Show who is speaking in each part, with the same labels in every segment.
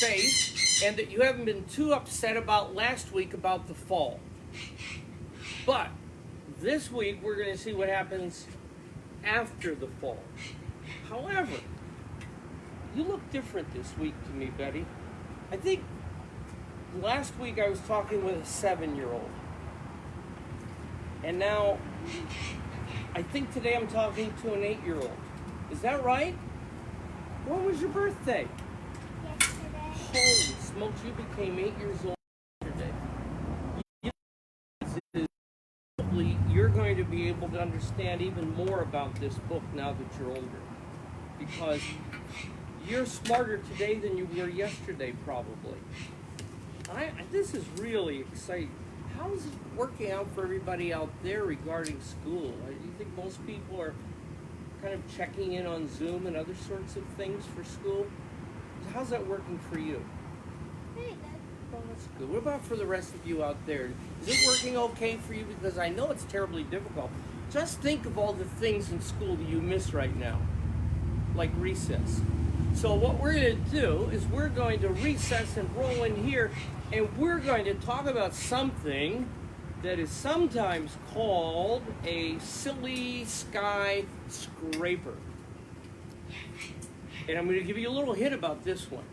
Speaker 1: safe and that you haven't been too upset about last week about the fall. But this week we're going to see what happens after the fall. However, you look different this week to me, Betty. I think last week I was talking with a 7-year-old. And now I think today I'm talking to an 8-year-old. Is that right? When was your birthday?
Speaker 2: Yesterday.
Speaker 1: Holy smokes, you became 8 years old yesterday. You're going to be able to understand even more about this book now that you're older. Because you're smarter today than you were yesterday, probably. This is really exciting. How is it working out for everybody out there regarding school? Do you think most people are kind of checking in on Zoom and other sorts of things for school? How's that working for you?
Speaker 2: Pretty good.
Speaker 1: Oh, that's good. What about for the rest of you out there? Is it working okay for you? Because I know it's terribly difficult. Just think of all the things in school that you miss right now, like recess. So what we're going to do is we're going to recess and roll in here, and we're going to talk about something that is sometimes called a silly sky scraper. And I'm going to give you a little hint about this one.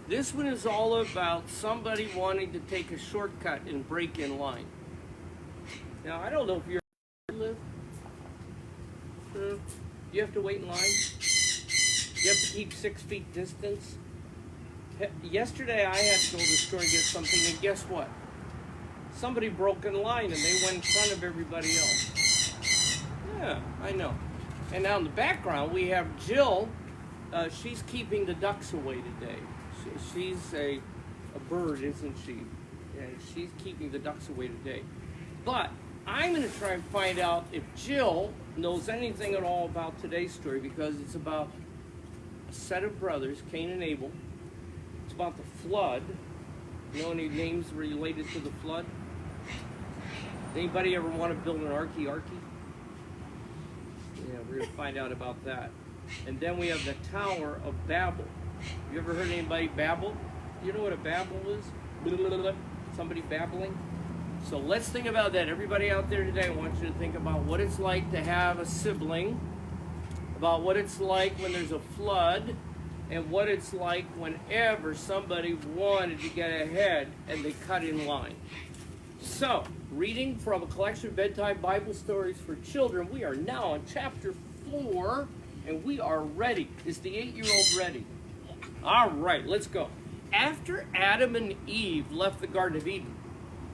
Speaker 1: This one is all about somebody wanting to take a shortcut and break in line. Now, I don't know if you're live. You have to wait in line. You have to keep 6 feet distance. Yesterday, I had to go to the store and get something, and guess what? Somebody broke in line, and they went in front of everybody else. Yeah, I know. And now in the background, we have Jill. She's keeping the ducks away today. She's a bird, isn't she? And she's keeping the ducks away today. But I'm going to try and find out if Jill knows anything at all about today's story, because it's about a set of brothers, Cain and Abel. It's about the flood. You know any names related to the flood? Anybody ever want to build an arky? Yeah, we're going to find out about that. And then we have the Tower of Babel. You ever heard anybody babble? You know what a babble is? Somebody babbling? So let's think about that. Everybody out there today, I want you to think about what it's like to have a sibling, about what it's like when there's a flood, and what it's like whenever somebody wanted to get ahead and they cut in line. So, reading from a collection of bedtime Bible stories for children, we are now on chapter 4, and we are ready. Is the 8-year-old ready? All right, let's go. After Adam and Eve left the Garden of Eden,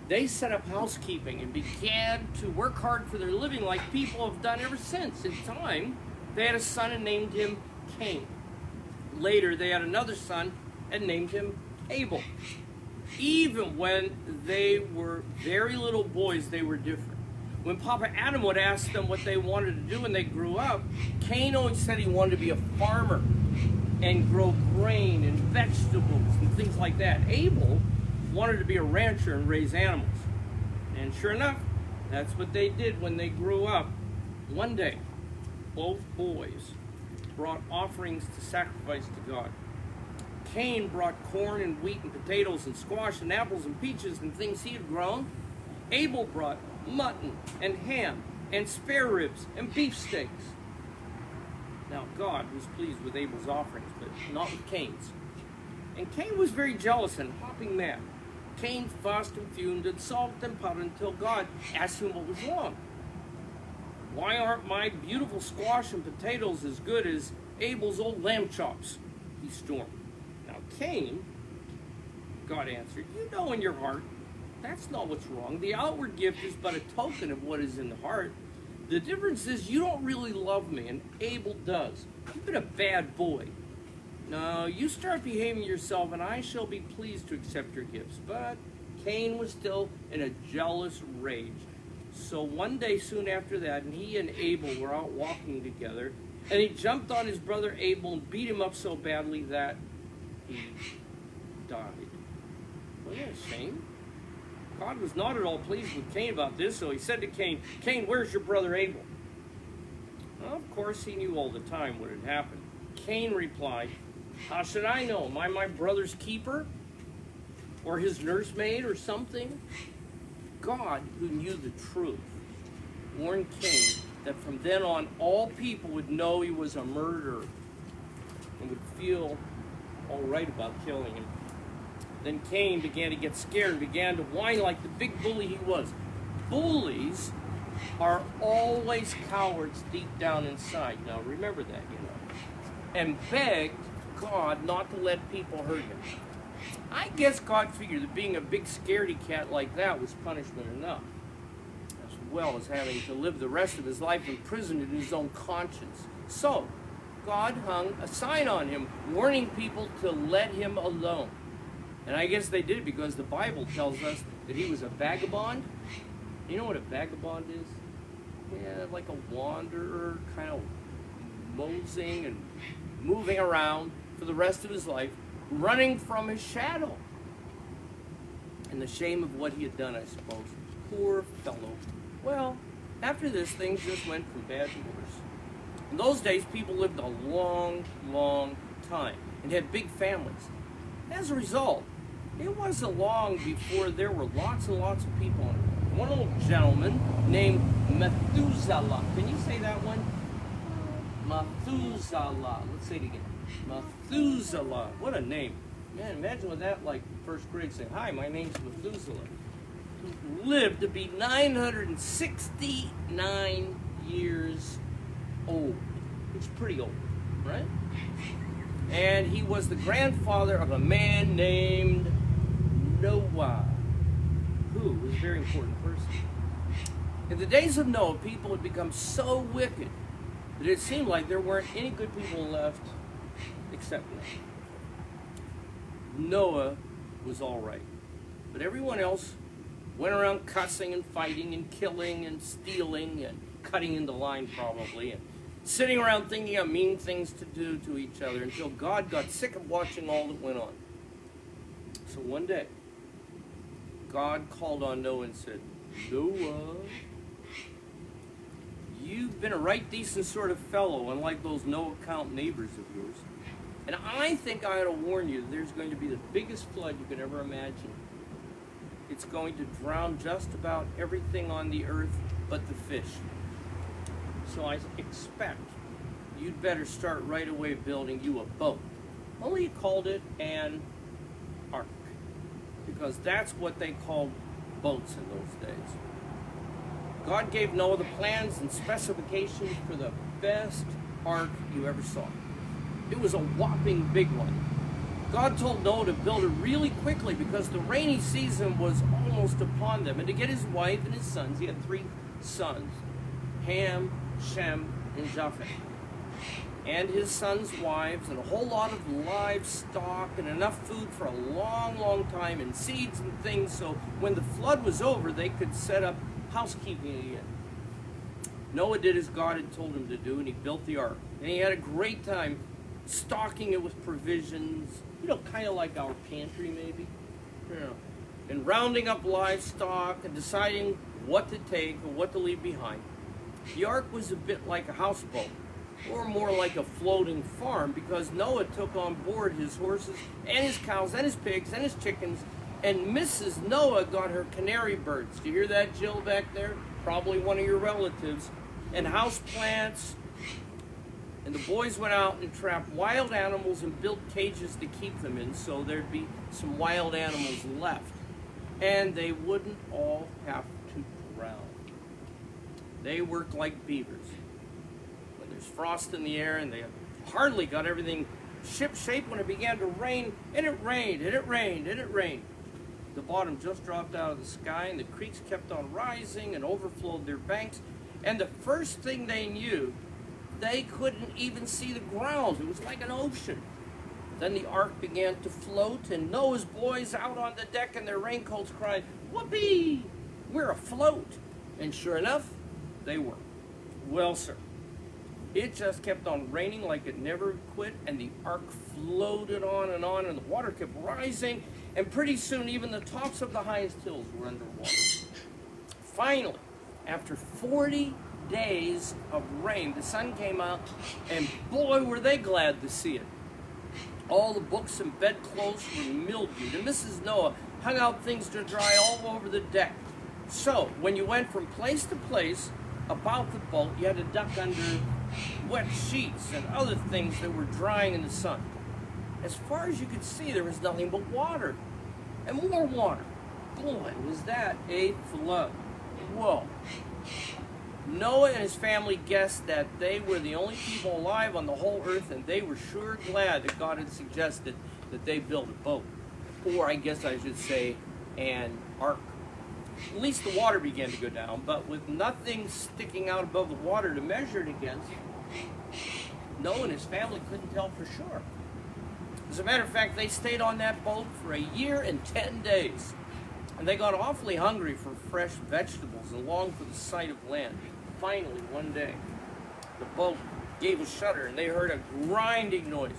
Speaker 1: they set up housekeeping and began to work hard for their living like people have done ever since. In time, they had a son and named him Cain. Later, they had another son and named him Abel. Even when they were very little boys, they were different. When Papa Adam would ask them what they wanted to do when they grew up, Cain always said he wanted to be a farmer and grow grain and vegetables and things like that. Abel wanted to be a rancher and raise animals. And sure enough, that's what they did when they grew up. One day, both boys brought offerings to sacrifice to God. Cain brought corn and wheat and potatoes and squash and apples and peaches and things he had grown. Abel brought mutton and ham and spare ribs and beef steaks. Now God was pleased with Abel's offerings, but not with Cain's. And Cain was very jealous and hopping mad. Cain fussed and fumed and sulked and pouted until God asked him what was wrong. Why aren't my beautiful squash and potatoes as good as Abel's old lamb chops? He stormed. Now Cain, God answered, you know in your heart, that's not what's wrong. The outward gift is but a token of what is in the heart. The difference is you don't really love me, and Abel does. You've been a bad boy. Now, you start behaving yourself, and I shall be pleased to accept your gifts. But Cain was still in a jealous rage. So one day soon after that, and he and Abel were out walking together, and he jumped on his brother Abel and beat him up so badly that he died. Wasn't that a shame? God was not at all pleased with Cain about this, so he said to Cain, Cain, where's your brother Abel? Well, of course, he knew all the time what had happened. Cain replied, How should I know? Am I my brother's keeper? Or his nursemaid or something? God, who knew the truth, warned Cain that from then on all people would know he was a murderer and would feel all right about killing him. Then Cain began to get scared and began to whine like the big bully he was. Bullies are always cowards deep down inside. Now remember that, and begged God not to let people hurt him. I guess God figured that being a big scaredy cat like that was punishment enough, as well as having to live the rest of his life imprisoned in his own conscience. So, God hung a sign on him, warning people to let him alone. And I guess they did because the Bible tells us that he was a vagabond. You know what a vagabond is? Yeah, like a wanderer, kind of moseying and moving around for the rest of his life, running from his shadow and the shame of what he had done, I suppose. Poor fellow. Well, after this, things just went from bad to worse. In those days, people lived a long, long time and had big families. As a result, it wasn't long before there were lots and lots of people on it. One old gentleman named Methuselah. Can you say that one? Methuselah. Let's say it again. Methuselah. What a name. Man, imagine with that, like first grade, saying, "Hi, my name's Methuselah." Who lived to be 969 years old. It's pretty old, right? And he was the grandfather of a man named Noah, who was a very important person. In the days of Noah, people had become so wicked that it seemed like there weren't any good people left except Noah. Noah was all right, but everyone else went around cussing and fighting and killing and stealing and cutting into line probably and sitting around thinking of mean things to do to each other until God got sick of watching all that went on. So one day, God called on Noah and said, "Noah, you've been a right decent sort of fellow, unlike those no-account neighbors of yours. And I think I ought to warn you that there's going to be the biggest flood you could ever imagine. It's going to drown just about everything on the earth but the fish. So I expect you'd better start right away building you a boat." Only he called it an ark, because that's what they called boats in those days. God gave Noah the plans and specifications for the best ark you ever saw. It was a whopping big one. God told Noah to build it really quickly because the rainy season was almost upon them. And to get his wife and his sons, he had 3 sons, Ham, Shem, and Japheth. And his sons' wives, and a whole lot of livestock, and enough food for a long, long time, and seeds and things, so when the flood was over, they could set up housekeeping again. Noah did as God had told him to do, and he built the ark. And he had a great time stocking it with provisions, kind of like our pantry maybe, and rounding up livestock and deciding what to take and what to leave behind. The ark was a bit like a houseboat, or more like a floating farm, because Noah took on board his horses and his cows and his pigs and his chickens, and Mrs. Noah got her canary birds. Do you hear that, Jill, back there? Probably one of your relatives. And house plants. And the boys went out and trapped wild animals and built cages to keep them in so there'd be some wild animals left. And they wouldn't all have to drown. They worked like beavers. When there's frost in the air and they hardly got everything ship-shape when it began to rain, and it rained, and it rained, and it rained. The bottom just dropped out of the sky, and the creeks kept on rising and overflowed their banks. And the first thing they knew, they couldn't even see the ground. It was like an ocean. Then the ark began to float, and Noah's boys out on the deck in their raincoats cried, "Whoopee! We're afloat!" And sure enough, they were. Well, sir, it just kept on raining like it never quit, and the ark floated on, and the water kept rising, and pretty soon even the tops of the highest hills were underwater. Finally, after 40 days of rain, the sun came out, and boy, were they glad to see it. All the books and bedclothes were mildewed, and Mrs. Noah hung out things to dry all over the deck. So, when you went from place to place about the boat, you had to duck under wet sheets and other things that were drying in the sun. As far as you could see, there was nothing but water, and more water. Boy, was that a flood. Whoa. Noah and his family guessed that they were the only people alive on the whole earth, and they were sure glad that God had suggested that they build a boat. Or I guess I should say, an ark. At least the water began to go down, but with nothing sticking out above the water to measure it against, Noah and his family couldn't tell for sure. As a matter of fact, they stayed on that boat for a year and 10 days. And they got awfully hungry for fresh vegetables and longed for the sight of land. Finally, one day, the boat gave a shudder and they heard a grinding noise.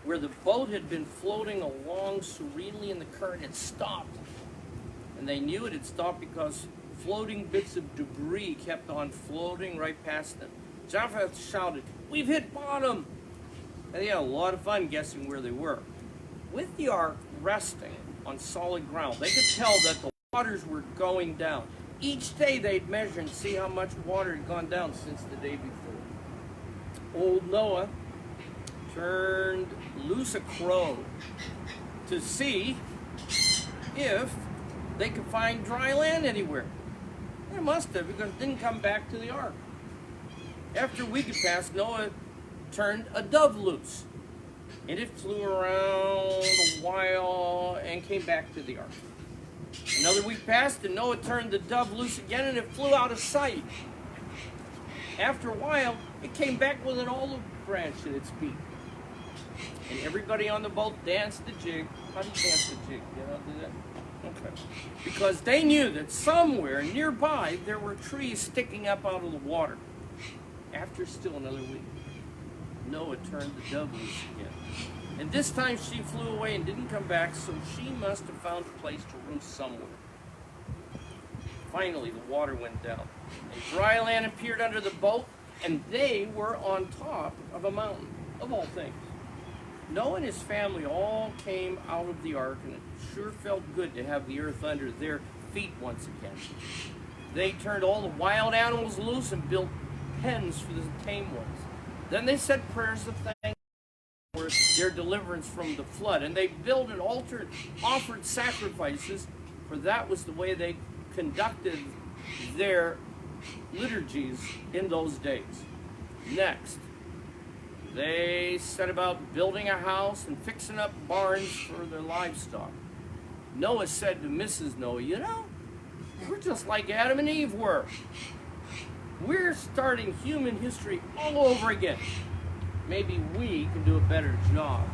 Speaker 1: Where the boat had been floating along serenely in the current, it stopped. And they knew it had stopped because floating bits of debris kept on floating right past them. Japheth shouted, "We've hit bottom!" And they had a lot of fun guessing where they were. With the ark resting on solid ground, they could tell that the waters were going down. Each day they'd measure and see how much water had gone down since the day before. Old Noah turned loose a crow to see if they could find dry land anywhere. They must have, because it didn't come back to the ark. After a week had passed, Noah turned a dove loose, and it flew around a while and came back to the ark. Another week passed, and Noah turned the dove loose again, and it flew out of sight. After a while, it came back with an olive branch in its beak. And everybody on the boat danced the jig. How do you dance the jig? You know, do that? Okay. Because they knew that somewhere nearby there were trees sticking up out of the water. After still another week, Noah turned the dove loose again. And this time she flew away and didn't come back, so she must have found a place to roost somewhere. Finally, the water went down, and dry land appeared under the boat, and they were on top of a mountain, of all things. Noah and his family all came out of the ark, and it sure felt good to have the earth under their feet once again. They turned all the wild animals loose and built pens for the tame ones. Then they said prayers of thanks for their deliverance from the flood, and they built an altar and offered sacrifices, for that was the way they conducted their liturgies in those days. Next, they set about building a house and fixing up barns for their livestock. Noah said to Mrs. Noah, "You know, we're just like Adam and Eve were. We're starting human history all over again. Maybe we can do a better job."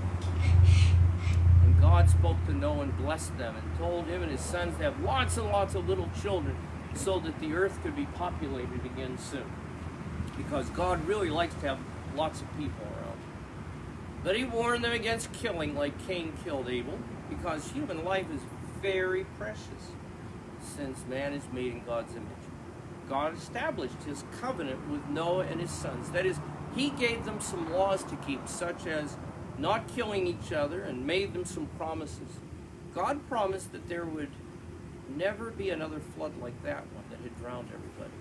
Speaker 1: And God spoke to Noah and blessed them and told him and his sons to have lots and lots of little children so that the earth could be populated again soon. Because God really likes to have lots of people around. But he warned them against killing like Cain killed Abel, because human life is very precious since man is made in God's image. God established his covenant with Noah and his sons. That is, he gave them some laws to keep, such as not killing each other, and made them some promises. God promised that there would never be another flood like that one that had drowned everybody.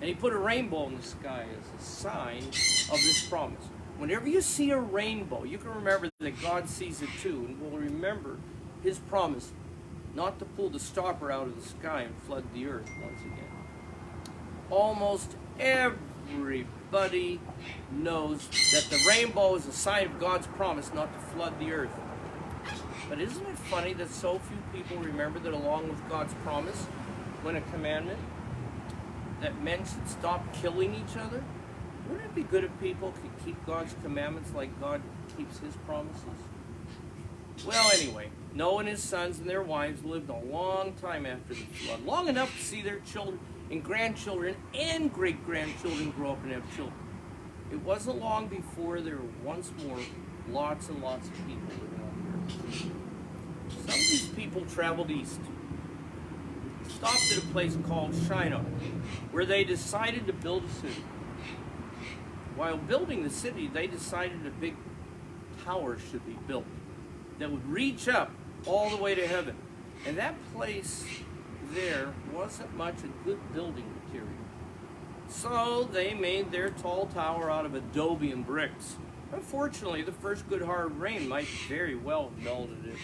Speaker 1: And he put a rainbow in the sky as a sign of this promise. Whenever you see a rainbow, you can remember that God sees it too, and will remember his promise not to pull the stopper out of the sky and flood the earth once again. Almost everybody knows that the rainbow is a sign of God's promise not to flood the earth. But isn't it funny that so few people remember that along with God's promise went a commandment that men should stop killing each other? Wouldn't it be good if people could keep God's commandments like God keeps his promises? Well, anyway, Noah and his sons and their wives lived a long time after the flood, long enough to see their children and grandchildren and great-grandchildren grow up and have children. It wasn't long before there were once more lots and lots of people living on the earth. Some of these people traveled east, stopped at a place called Shinar, where they decided to build a city. While building the city, they decided a big tower should be built that would reach up all the way to heaven. And that place there wasn't much a good building material. So they made their tall tower out of adobe and bricks. Unfortunately, the first good hard rain might very well have melted it.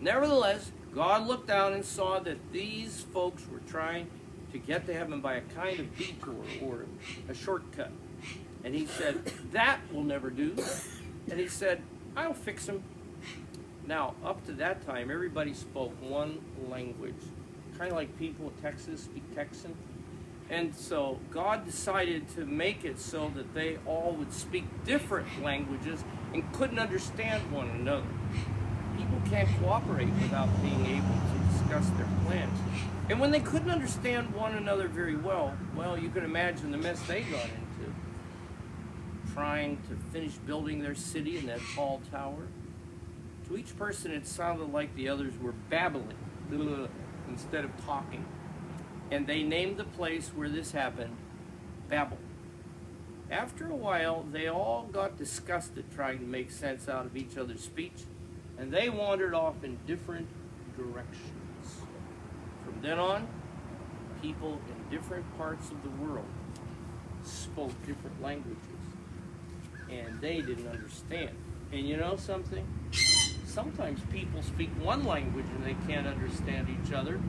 Speaker 1: Nevertheless, God looked down and saw that these folks were trying to get to heaven by a kind of detour or a shortcut. And he said, that will never do. And he said, I'll fix them. Now, up to that time, everybody spoke one language. Kind of like people in Texas speak Texan. And so God decided to make it so that they all would speak different languages and couldn't understand one another. People can't cooperate without being able to discuss their plans. And when they couldn't understand one another very well, you can imagine the mess they got into. Trying to finish building their city in that tall tower. To each person, it sounded like the others were babbling instead of talking. And they named the place where this happened Babel. After a while, they all got disgusted trying to make sense out of each other's speech, and they wandered off in different directions. From then on, people in different parts of the world spoke different languages, and they didn't understand. And you know something? Sometimes people speak one language and they can't understand each other.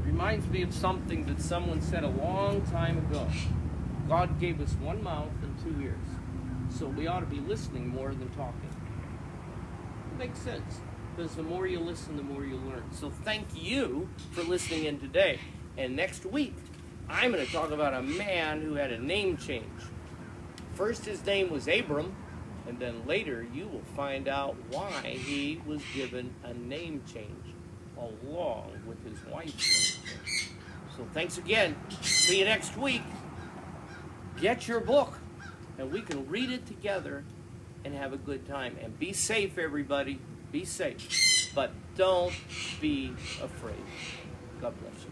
Speaker 1: Reminds me of something that someone said a long time ago. God gave us one mouth and two ears, so we ought to be listening more than talking. It makes sense, because the more you listen, the more you learn. So thank you for listening in today. And next week, I'm going to talk about a man who had a name change. First, his name was Abram, and then later you will find out why he was given a name change along with his wife's name change. So thanks again. See you next week. Get your book, and we can read it together and have a good time. And be safe, everybody. Be safe. But don't be afraid. God bless you.